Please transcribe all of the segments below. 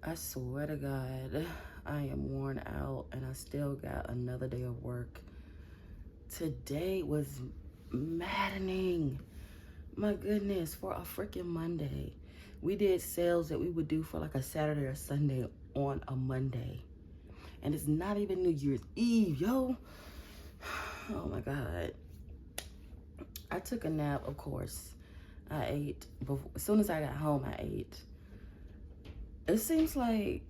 I swear to God, I am worn out and I still got another day of work. Today was maddening. My goodness, for a freaking Monday. We did sales that we would do for like a Saturday or Sunday on a Monday. And it's not even New Year's Eve, yo. Oh my God. I took a nap, of course. I ate. As soon as I got home, I ate. It seems like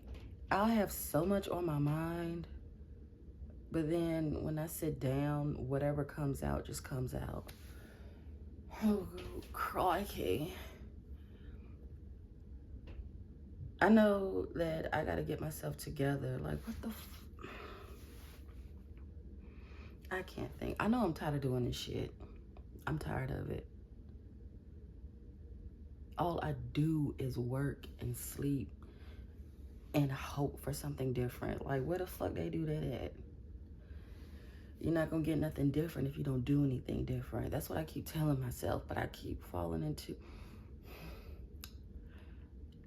I'll have so much on my mind, but then when I sit down, whatever comes out just comes out. Oh, crikey. I know that I gotta get myself together. Like, what the I can't think. I know I'm tired of doing this shit. I'm tired of it. All I do is work and sleep and hope for something different. Like, where the fuck they do that at? You're not gonna get nothing different if you don't do anything different. That's what I keep telling myself, but I keep falling into.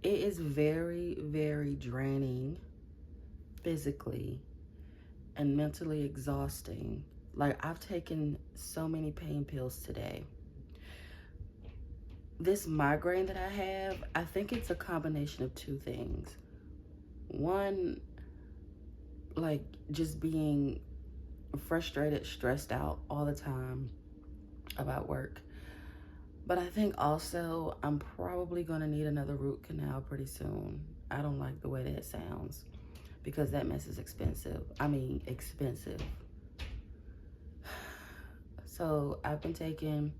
It is very, very draining physically and mentally exhausting. Like, I've taken so many pain pills today. This migraine that I have, I think it's a combination of two things. One, like just being frustrated, stressed out all the time about work. But I think also I'm probably gonna need another root canal pretty soon. I don't like the way that sounds because that mess is expensive. I mean, expensive. So I've been taking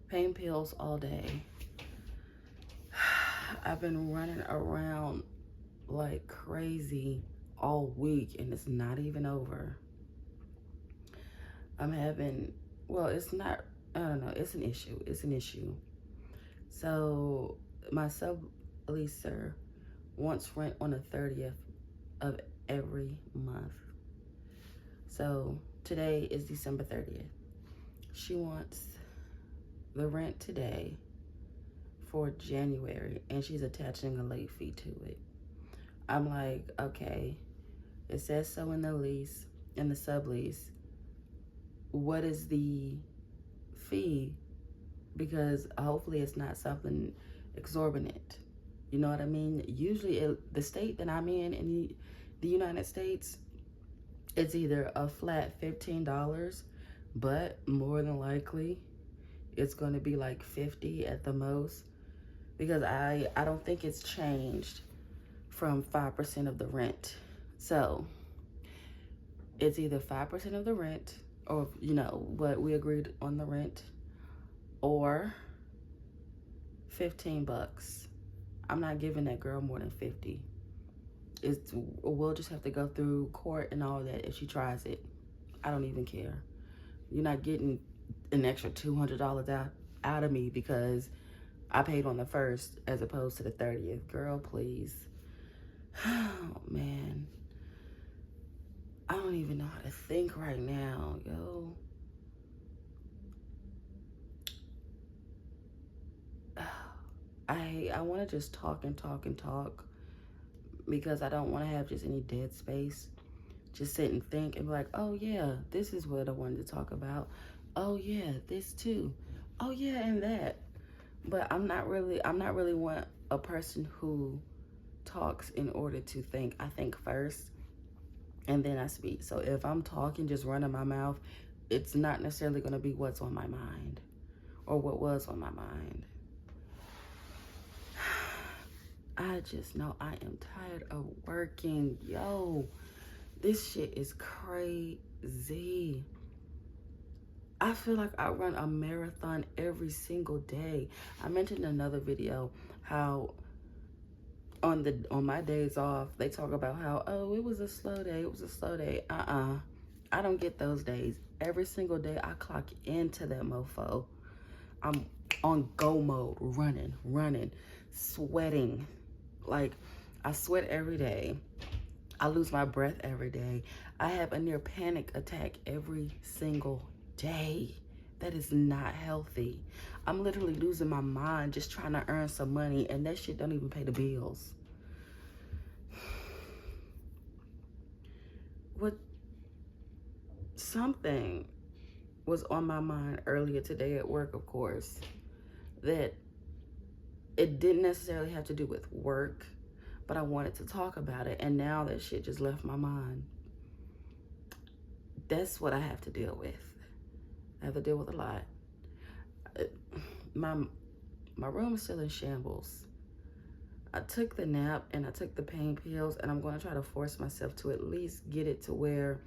pain pills all day. I've been running around like crazy all week and it's not even over. I'm having, well, it's not, I don't know, it's an issue. It's an issue. So my subleaser wants rent on the 30th of every month. So today is December 30th. She wants the rent today for January and she's attaching a late fee to it. I'm like, okay, it says so in the lease, in the sublease. What is the fee? Because hopefully it's not something exorbitant. You know what I mean? Usually the state that I'm in the United States, it's either a flat $15, but more than likely it's going to be like 50 at the most, because I don't think it's changed from 5% of the rent. So it's either 5% of the rent, or you know what we agreed on the rent, or 15 bucks. I'm not giving that girl more than 50. We'll just have to go through court and all that if she tries it. I don't even care. You're not getting an extra $200 out of me because I paid on the 1st as opposed to the 30th. Girl, please. Oh, man. I don't even know how to think right now, yo. I want to just talk and talk and talk because I don't want to have just any dead space. Just sit and think and be like, oh yeah, this is what I wanted to talk about. Oh yeah, this too. Oh yeah, and that. But I'm not really want a person who talks in order to think. I think first and then I speak. So if I'm talking, just running my mouth, it's not necessarily going to be what's on my mind or what was on my mind. I just know I am tired of working. Yo, this shit is crazy. I feel like I run a marathon every single day. I mentioned in another video how on my days off, they talk about how, oh, it was a slow day. It was a slow day. I don't get those days. Every single day I clock into that mofo. I'm on go mode, running, sweating. Like, I sweat every day. I lose my breath every day. I have a near panic attack every single day. That is not healthy. I'm literally losing my mind just trying to earn some money, and that shit don't even pay the bills. what something was on my mind earlier today at work, of course, that it didn't necessarily have to do with work, but I wanted to talk about it. And now that shit just left my mind. That's what I have to deal with. I have to deal with a lot. My room is still in shambles. I took the nap and I took the pain pills, and I'm going to try to force myself to at least get it to where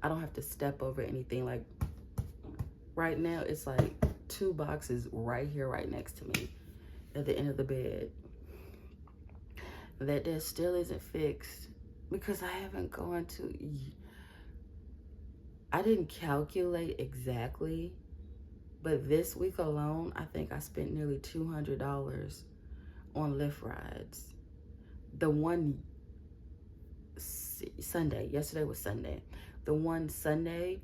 I don't have to step over anything. Like right now, it's like 2 boxes right here, right next to me at the end of the bed. That still isn't fixed because I haven't gone to, I didn't calculate exactly, but this week alone, I think I spent nearly $200 on Lyft rides. The one Sunday, yesterday was Sunday. The one Sunday,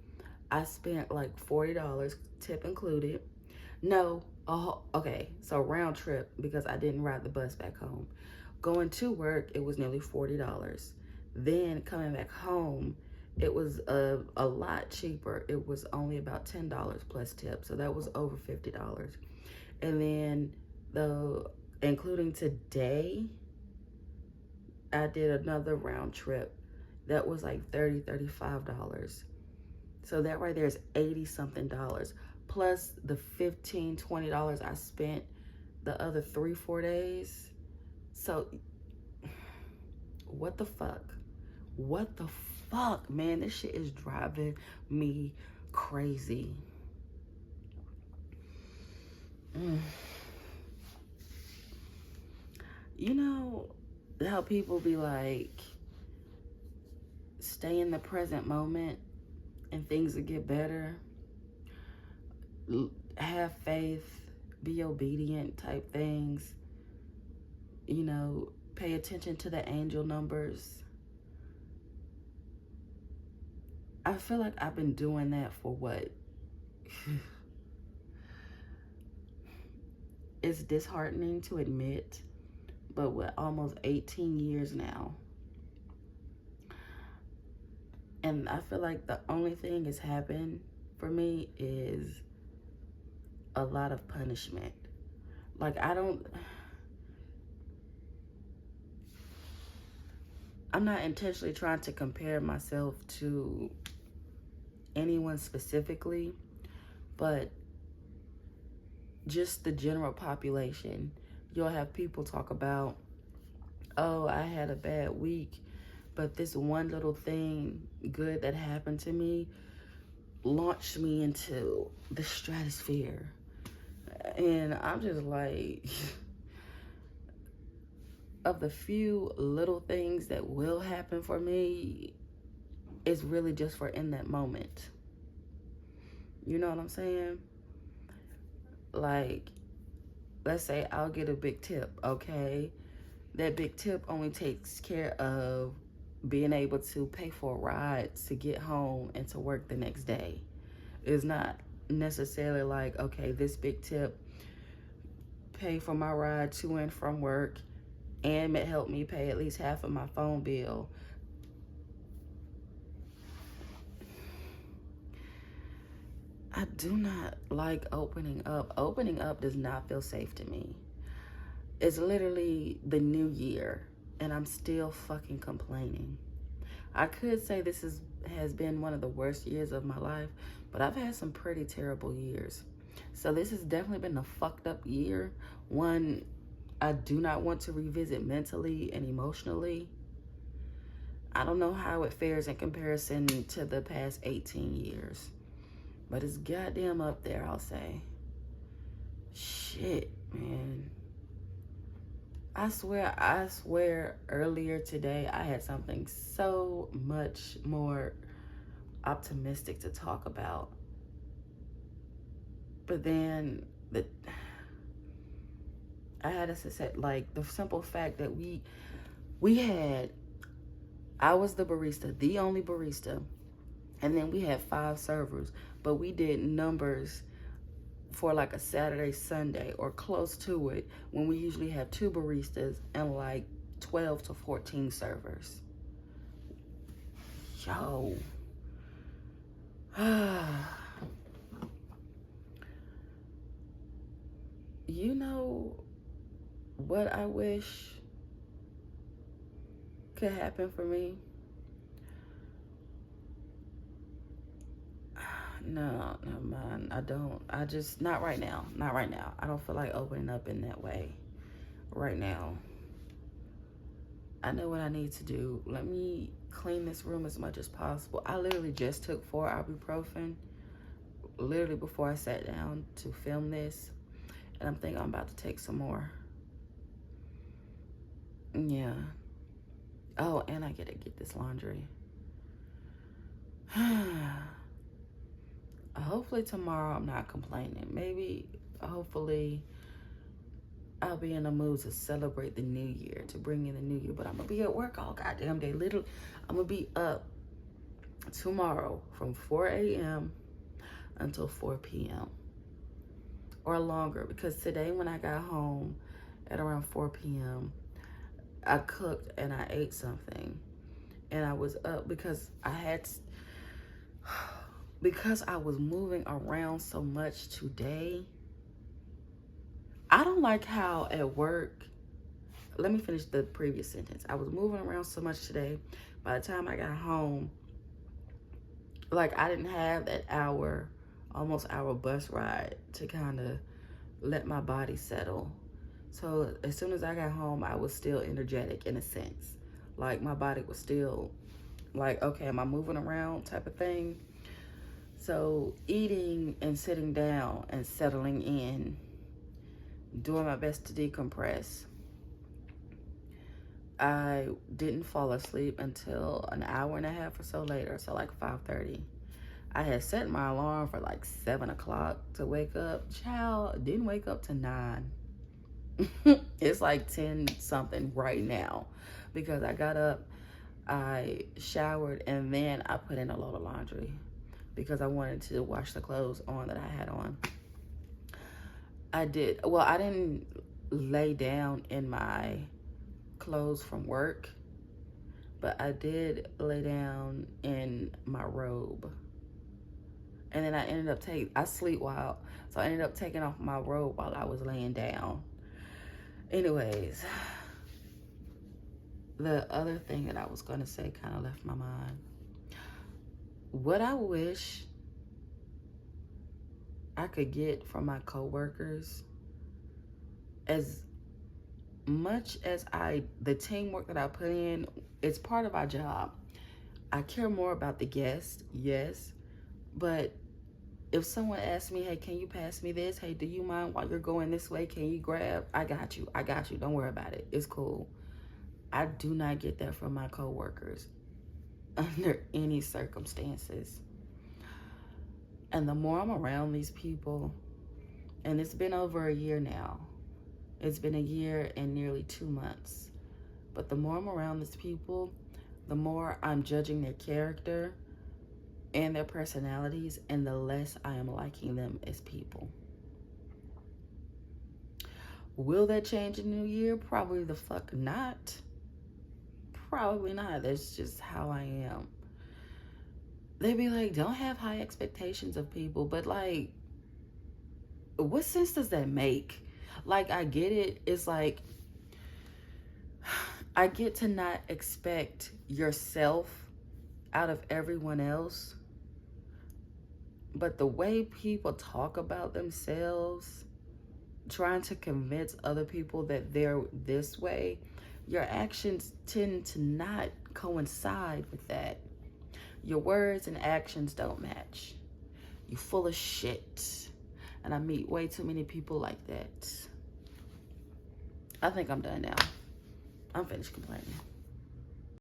I spent like $40, tip included. No, okay, so round trip because I didn't ride the bus back home. Going to work, it was nearly $40. Then coming back home, it was a lot cheaper. It was only about $10 plus tip, so that was over $50. And then including today, I did another round trip that was like $35. So that right there is 80 something dollars, plus the $15, $20 I spent the other 3-4 days. So what the fuck? What the fuck, man? This shit is driving me crazy. You know how people be like, stay in the present moment and things will get better? Have faith, be obedient type things. You know, pay attention to the angel numbers. I feel like I've been doing that for what? It's disheartening to admit, but what, almost 18 years now. And I feel like the only thing that's happened for me is a lot of punishment. Like I'm not intentionally trying to compare myself to anyone specifically, but just the general population. You'll have people talk about, oh, I had a bad week, but this one little thing good that happened to me launched me into the stratosphere. And I'm just like, of the few little things that will happen for me, it's really just for in that moment. You know what I'm saying? Like, let's say I'll get a big tip, okay? That big tip only takes care of being able to pay for rides to get home and to work the next day. It's not necessarily like, okay, this big tip pay for my ride to and from work and it helped me pay at least half of my phone bill. I do not like opening up. Opening up does not feel safe to me. It's literally the new year and I'm still fucking complaining. I could say this has been one of the worst years of my life, but I've had some pretty terrible years. So this has definitely been a fucked up year. One I do not want to revisit mentally and emotionally. I don't know how it fares in comparison to the past 18 years, but it's goddamn up there, I'll say. Shit, man. I swear earlier today I had something so much more optimistic to talk about. But then I had to say, like, the simple fact that I was the barista, the only barista, and then we had 5 servers, but we did numbers for like a Saturday, Sunday, or close to it, when we usually have 2 baristas and like 12 to 14 servers. Yo. You know what I wish could happen for me? No, never mind. I don't. I just, not right now. Not right now. I don't feel like opening up in that way right now. I know what I need to do. Let me clean this room as much as possible. I literally just took 4 ibuprofen, literally before I sat down to film this. And I'm thinking I'm about to take some more. Yeah. Oh, and I gotta get this laundry. Hopefully tomorrow I'm not complaining. Maybe, hopefully, I'll be in the mood to celebrate the new year, to bring in the new year. But I'm gonna be at work all goddamn day. Literally, I'm gonna be up tomorrow from 4 a.m. until 4 p.m. or longer. Because today when I got home at around 4 p.m., I cooked and I ate something. And I was up because because I was moving around so much today. I don't like how at work, let me finish the previous sentence. I was moving around so much today. By the time I got home, like I didn't have that almost hour bus ride to kind of let my body settle. So as soon as I got home, I was still energetic in a sense. Like my body was still like, okay, am I moving around type of thing? So eating and sitting down and settling in, doing my best to decompress. I didn't fall asleep until an hour and a half or so later, so like 5:30. I had set my alarm for like 7 o'clock to wake up. Child, didn't wake up to 9. It's like 10 something right now because I got up, I showered, and then I put in a load of laundry because I wanted to wash the clothes on that I had on. I didn't lay down in my clothes from work, but I did lay down in my robe. And then I sleep while, so I ended up taking off my robe while I was laying down. Anyways, the other thing that I was going to say kind of left my mind. What I wish I could get from my coworkers, as much as the teamwork that I put in, it's part of our job. I care more about the guest, yes, but if someone asks me, hey, can you pass me this? Hey, do you mind while you're going this way? Can you grab? I got you. Don't worry about it. It's cool. I do not get that from my coworkers under any circumstances. And the more I'm around these people, and it's been over a year now. It's been a year and nearly 2 months. But the more I'm around these people, the more I'm judging their character and their personalities, and the less I am liking them as people. Will that change in the new year? Probably the fuck not. Probably not. That's just how I am. They be like, don't have high expectations of people, but like, what sense does that make? Like, I get it. It's like, I get to not expect yourself out of everyone else. But the way people talk about themselves, trying to convince other people that they're this way, your actions tend to not coincide with that. Your words and actions don't match. You full of shit. And I meet way too many people like that. I think I'm done now. I'm finished complaining.